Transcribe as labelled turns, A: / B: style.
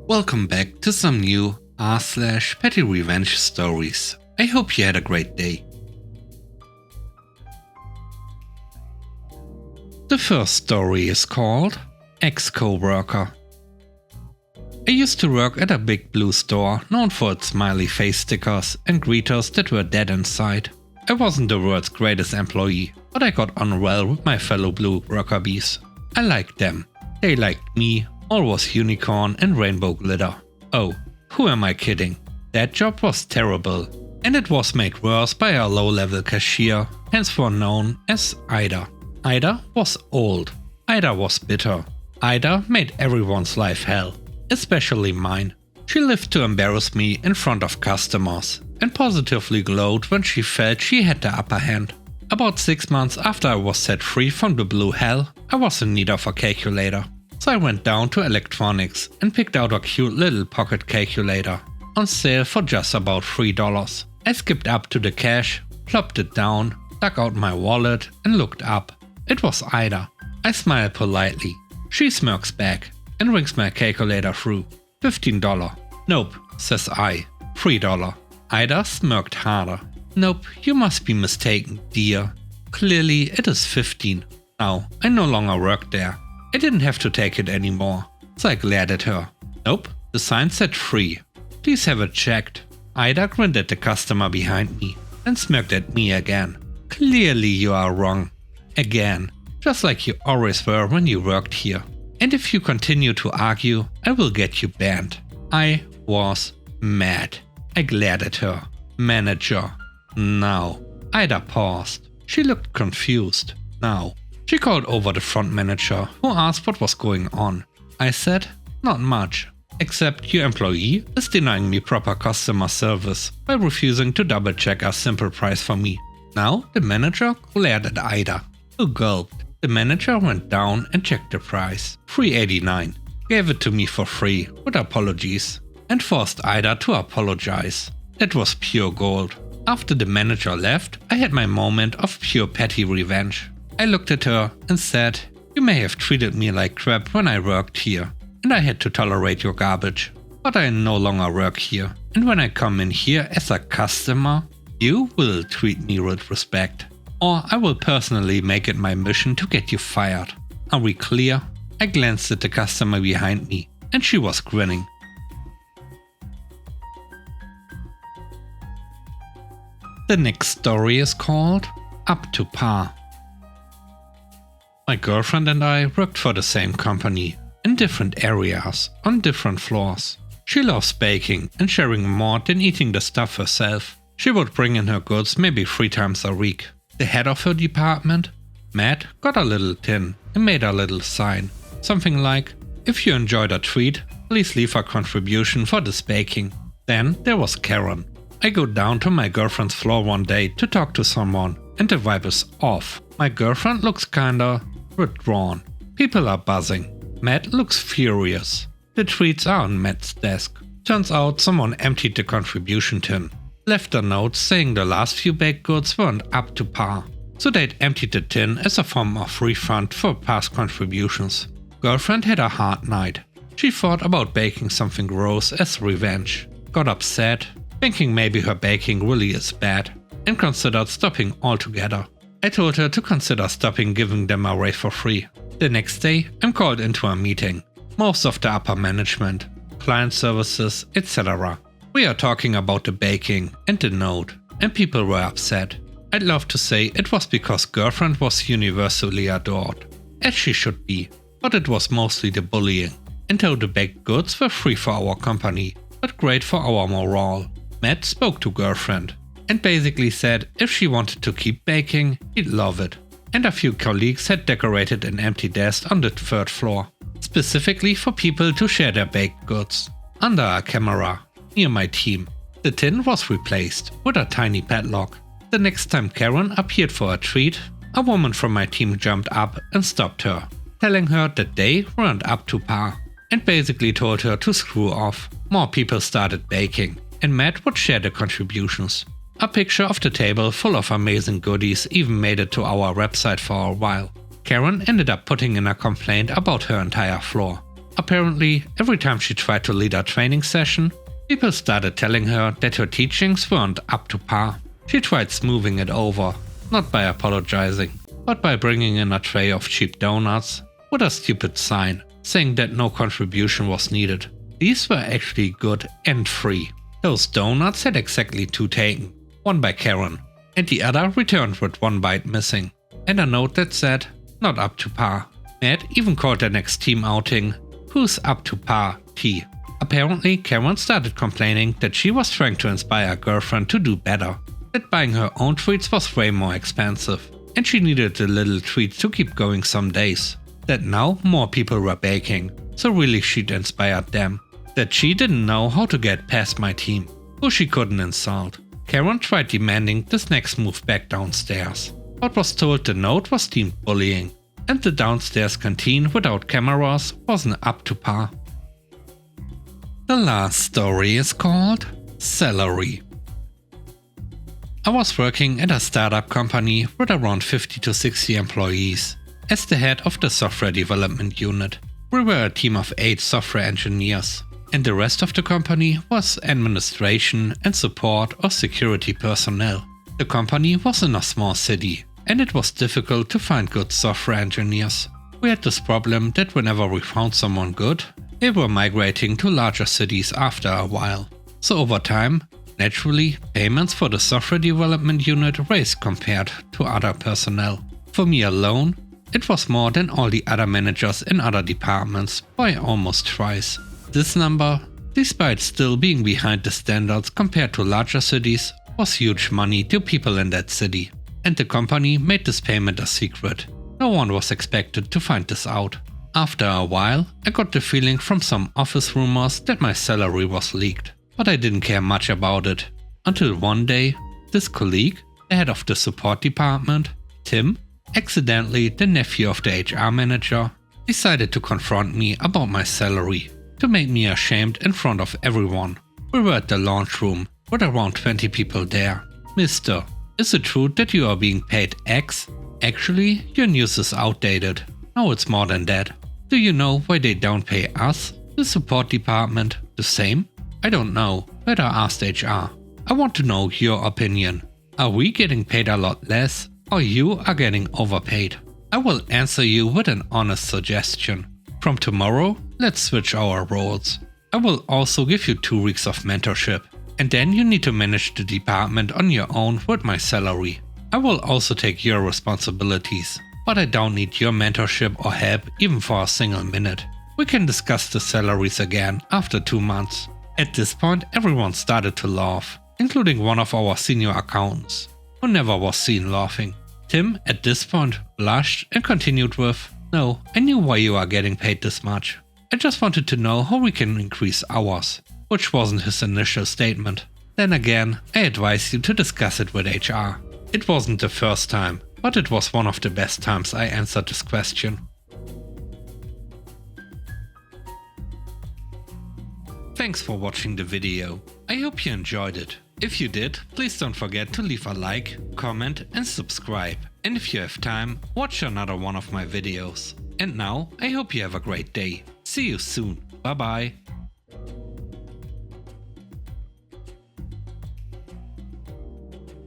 A: Welcome back to some new r/PettyRevenge stories. I hope you had a great day. The first story is called Ex-Coworker. I used to work at a big blue store known for its smiley face stickers and greeters that were dead inside. I wasn't the world's greatest employee, but I got on well with my fellow blue worker bees. I liked them. They liked me. All was unicorn and rainbow glitter. Oh, who am I kidding? That job was terrible, and it was made worse by a low-level cashier, henceforth known as Ida. Ida was old. Ida was bitter. Ida made everyone's life hell, especially mine. She lived to embarrass me in front of customers, and positively glowed when she felt she had the upper hand. About 6 months after I was set free from the blue hell, I was in need of a calculator. So I went down to electronics and picked out a cute little pocket calculator, on sale for just about $3. I skipped up to the cash, plopped it down, dug out my wallet and looked up. It was Ida. I smiled politely. She smirks back and rings my calculator through. $15. Nope, says I. $3. Ida smirked harder. Nope, you must be mistaken, dear. Clearly it is 15. Now, I no longer work there. I didn't have to take it anymore, so I glared at her. Nope, the sign said free. Please have it checked. Ida grinned at the customer behind me and smirked at me again. Clearly you are wrong. Again, just like you always were when you worked here. And if you continue to argue, I will get you banned. I was mad. I glared at her. Manager. Now. Ida paused. She looked confused. Now. She called over the front manager, who asked what was going on. I said, not much, except your employee is denying me proper customer service by refusing to double check a simple price for me. Now the manager glared at Ida, who gulped. The manager went down and checked the price, $3.89, gave it to me for free with apologies, and forced Ida to apologize. That was pure gold. After the manager left, I had my moment of pure petty revenge. I looked at her and said, you may have treated me like crap when I worked here, and I had to tolerate your garbage. But I no longer work here, and when I come in here as a customer, you will treat me with respect. Or I will personally make it my mission to get you fired. Are we clear? I glanced at the customer behind me, and she was grinning. The next story is called Up to Par. My girlfriend and I worked for the same company, in different areas, on different floors. She loves baking and sharing more than eating the stuff herself. She would bring in her goods maybe 3 times a week. The head of her department, Matt, got a little tin and made a little sign. Something like, if you enjoyed a treat, please leave a contribution for this baking. Then there was Karen. I go down to my girlfriend's floor one day to talk to someone, and the vibe is off. My girlfriend looks kinda withdrawn. People are buzzing. Matt looks furious. The treats are on Matt's desk. Turns out someone emptied the contribution tin. Left a note saying the last few baked goods weren't up to par. So they'd emptied the tin as a form of refund for past contributions. Girlfriend had a hard night. She thought about baking something gross as revenge. Got upset, thinking maybe her baking really is bad, and considered stopping altogether. I told her to consider stopping giving them away for free. The next day, I'm called into a meeting. Most of the upper management, client services, etc. We are talking about the baking and the note, and people were upset. I'd love to say it was because girlfriend was universally adored, as she should be, but it was mostly the bullying. And though the baked goods were free for our company, but great for our morale, Matt spoke to girlfriend and basically said if she wanted to keep baking, he'd love it. And a few colleagues had decorated an empty desk on the 3rd floor, specifically for people to share their baked goods, under a camera, near my team. The tin was replaced with a tiny padlock. The next time Karen appeared for a treat, a woman from my team jumped up and stopped her, telling her that they weren't up to par, and basically told her to screw off. More people started baking, and Matt would share the contributions. A picture of the table full of amazing goodies even made it to our website for a while. Karen ended up putting in a complaint about her entire floor. Apparently, every time she tried to lead a training session, people started telling her that her teachings weren't up to par. She tried smoothing it over, not by apologizing, but by bringing in a tray of cheap donuts with a stupid sign saying that no contribution was needed. These were actually good and free. Those donuts had exactly 2 taken, one by Karen, and the other returned with 1 bite missing, and a note that said, "Not up to par." Matt even called their next team outing, "Who's up to par, T?" Apparently, Karen started complaining that she was trying to inspire her girlfriend to do better, that buying her own treats was way more expensive, and she needed the little treats to keep going some days, that now more people were baking, so really she'd inspired them, that she didn't know how to get past my team, who she couldn't insult. Karen tried demanding the snacks move back downstairs, but was told the note was deemed bullying, and the downstairs canteen without cameras wasn't up to par. The last story is called Salary. I was working at a startup company with around 50 to 60 employees as the head of the software development unit. We were a team of 8 software engineers, and the rest of the company was administration and support or security personnel. The company was in a small city, and it was difficult to find good software engineers. We had this problem that whenever we found someone good, they were migrating to larger cities after a while. So over time, naturally, payments for the software development unit raised compared to other personnel. For me alone, it was more than all the other managers in other departments by almost twice. This number, despite still being behind the standards compared to larger cities, was huge money to people in that city. And the company made this payment a secret. No one was expected to find this out. After a while, I got the feeling from some office rumors that my salary was leaked, but I didn't care much about it. Until one day, this colleague, the head of the support department, Tim, accidentally the nephew of the HR manager, decided to confront me about my salary, to make me ashamed in front of everyone. We were at the launch room with around 20 people there. "Mister, is it true that you are being paid X? Actually, your news is outdated. No, it's more than that. Do you know why they don't pay us, the support department, the same? I don't know. Better ask HR. I want to know your opinion. Are we getting paid a lot less, or you are getting overpaid? I will answer you with an honest suggestion. From tomorrow, let's switch our roles. I will also give you 2 weeks of mentorship, and then you need to manage the department on your own with my salary. I will also take your responsibilities, but I don't need your mentorship or help even for a single minute. We can discuss the salaries again after 2 months." At this point, everyone started to laugh, including one of our senior accountants, who never was seen laughing. Tim at this point blushed and continued with, "No, I knew why you are getting paid this much. I just wanted to know how we can increase ours," which wasn't his initial statement. Then again, I advise you to discuss it with HR. It wasn't the first time, but it was one of the best times I answered this question. Thanks for watching the video. I hope you enjoyed it. If you did, please don't forget to leave a like, comment and subscribe. And if you have time, watch another one of my videos. And now, I hope you have a great day. See you soon. Bye bye.